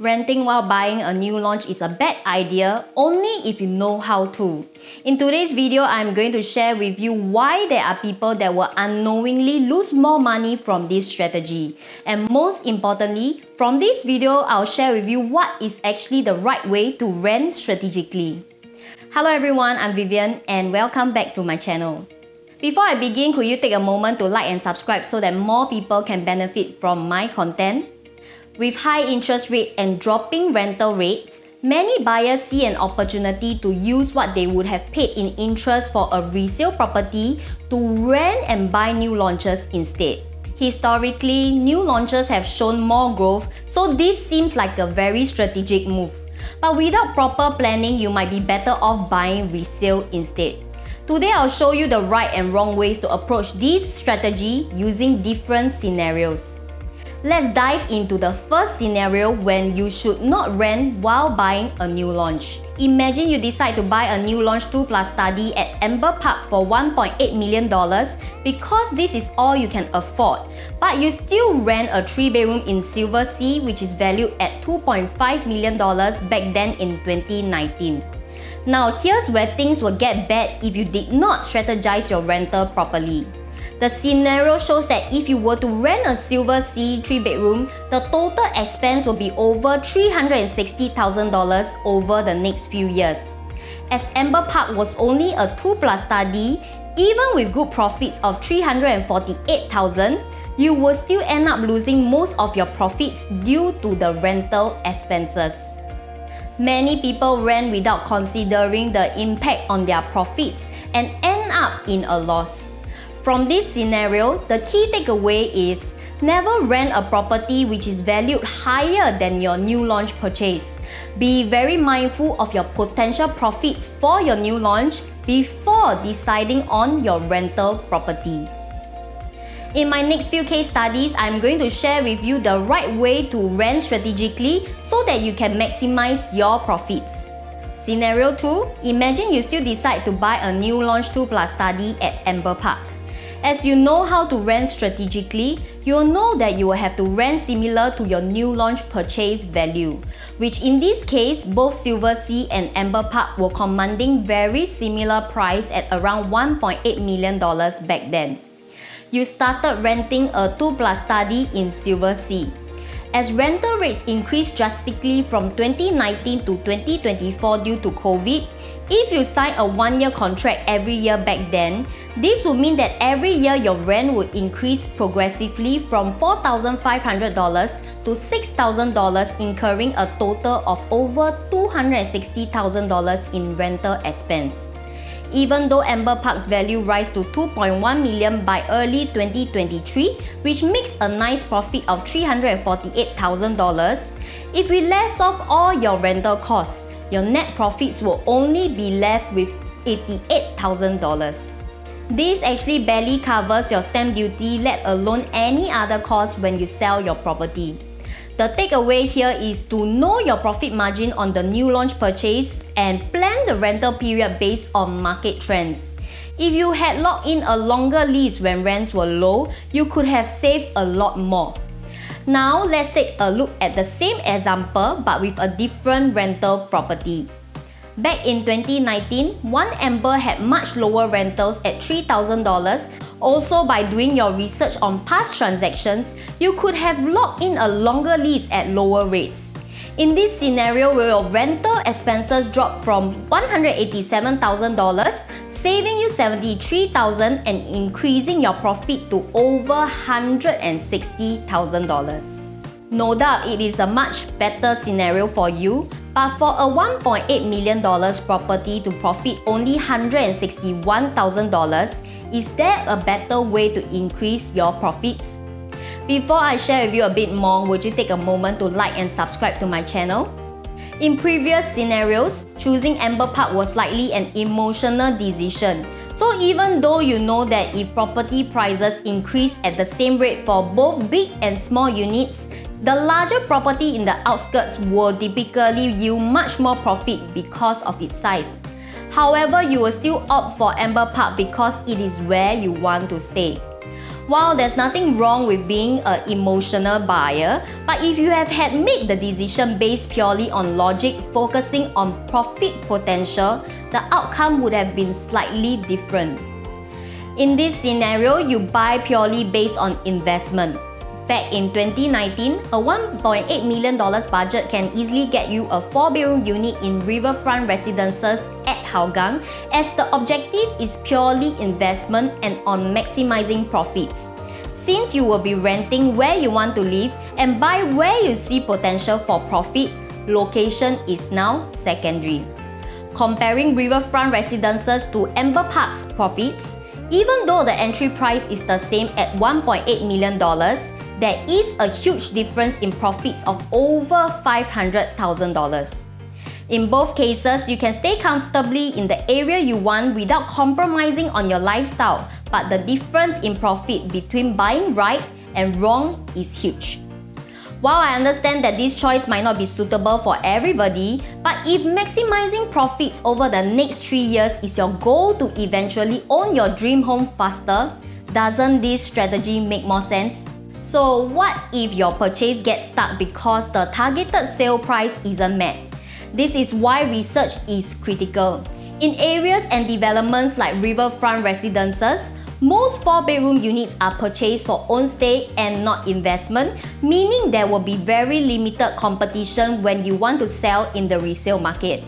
Renting while buying a new launch is a bad idea only if you know how to. In today's video, I'm going to share with you why there are people that will unknowingly lose more money from this strategy. And most importantly, from this video, I'll share with you what is actually the right way to rent strategically. Hello everyone, I'm Vivian and welcome back to my channel. Before I begin, could you take a moment to like and subscribe so that more people can benefit from my content? With high interest rate and dropping rental rates, many buyers see an opportunity to use what they would have paid in interest for a resale property to rent and buy new launches instead. Historically, new launches have shown more growth, so this seems like a very strategic move. But without proper planning, you might be better off buying resale instead. Today, I'll show you the right and wrong ways to approach this strategy using different scenarios. Let's dive into the first scenario when you should not rent while buying a new launch. Imagine you decide to buy a new launch 2+ study at Amber Park for $1.8 million because this is all you can afford, but you still rent a 3-bedroom in Silver Sea which is valued at $2.5 million back then in 2019. Now here's where things will get bad if you did not strategize your rental properly. The scenario shows that if you were to rent a Silver Sea 3-bedroom, the total expense will be over $360,000 over the next few years. As Amber Park was only a 2+ study, even with good profits of $348,000, you will still end up losing most of your profits due to the rental expenses. Many people rent without considering the impact on their profits and end up in a loss. From this scenario, the key takeaway is never rent a property which is valued higher than your new launch purchase. Be very mindful of your potential profits for your new launch before deciding on your rental property. In my next few case studies, I'm going to share with you the right way to rent strategically so that you can maximize your profits. Scenario 2, imagine you still decide to buy a new launch 2+ study at Amber Park. As you know how to rent strategically, you'll know that you will have to rent similar to your new launch purchase value, which in this case, both Silver Sea and Amber Park were commanding very similar price at around $1.8 million back then. You started renting a 2+ study in Silver Sea. As rental rates increased drastically from 2019 to 2024 due to COVID, if you sign a 1-year contract every year back then, this would mean that every year your rent would increase progressively from $4,500 to $6,000, incurring a total of over $260,000 in rental expense. Even though Amber Park's value rise to $2.1 million by early 2023, which makes a nice profit of $348,000, if we less off all your rental costs, your net profits will only be left with $88,000. This actually barely covers your stamp duty, let alone any other costs when you sell your property. The takeaway here is to know your profit margin on the new launch purchase and plan the rental period based on market trends. If you had locked in a longer lease when rents were low, you could have saved a lot more. Now let's take a look at the same example but with a different rental property. Back in 2019, One Amber had much lower rentals at $3,000. Also, by doing your research on past transactions, you could have locked in a longer lease at lower rates. In this scenario where your rental expenses dropped from $187,000, saving you $73,000 and increasing your profit to over $160,000. No doubt it is a much better scenario for you, but for a $1.8 million property to profit only $161,000, is there a better way to increase your profits? Before I share with you a bit more, would you take a moment to like and subscribe to my channel? In previous scenarios, choosing Amber Park was likely an emotional decision. So even though you know that if property prices increase at the same rate for both big and small units, the larger property in the outskirts will typically yield much more profit because of its size. However, you will still opt for Amber Park because it is where you want to stay. While there's nothing wrong with being an emotional buyer, but if you have had made the decision based purely on logic, focusing on profit potential, the outcome would have been slightly different. In this scenario, you buy purely based on investment. Back in 2019, a $1.8 million budget can easily get you a 4-bedroom unit in riverfront residences at Hougang, as the objective is purely investment and on maximizing profits. Since you will be renting where you want to live and buy where you see potential for profit, location is now secondary. Comparing riverfront residences to Amber Park's profits, even though the entry price is the same at $1.8 million, there is a huge difference in profits of over $500,000. In both cases, you can stay comfortably in the area you want without compromising on your lifestyle, but the difference in profit between buying right and wrong is huge. While I understand that this choice might not be suitable for everybody, but if maximizing profits over the next 3 years is your goal to eventually own your dream home faster, doesn't this strategy make more sense? So what if your purchase gets stuck because the targeted sale price isn't met? This is why research is critical. In areas and developments like riverfront residences, most 4-bedroom units are purchased for own stay and not investment, meaning there will be very limited competition when you want to sell in the resale market.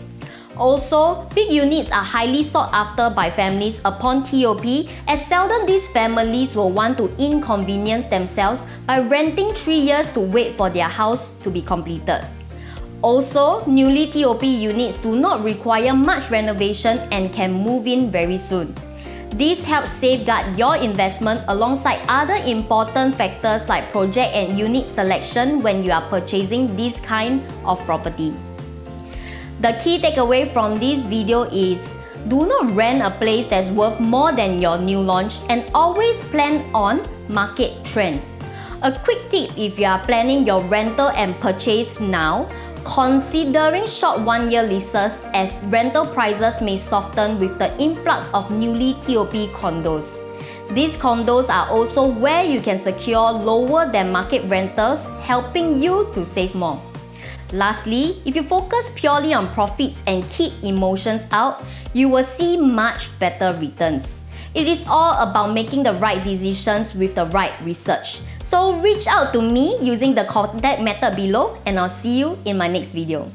Also, big units are highly sought after by families upon TOP, as seldom these families will want to inconvenience themselves by renting 3 years to wait for their house to be completed. Also, newly TOP units do not require much renovation and can move in very soon. This helps safeguard your investment alongside other important factors like project and unit selection when you are purchasing this kind of property. The key takeaway from this video is, do not rent a place that's worth more than your new launch, and always plan on market trends. A quick tip if you are planning your rental and purchase now, considering short 1-year leases, as rental prices may soften with the influx of newly TOP condos. These condos are also where you can secure lower than market rentals, helping you to save more. Lastly, if you focus purely on profits and keep emotions out, you will see much better returns. It is all about making the right decisions with the right research. So reach out to me using the contact method below, and I'll see you in my next video.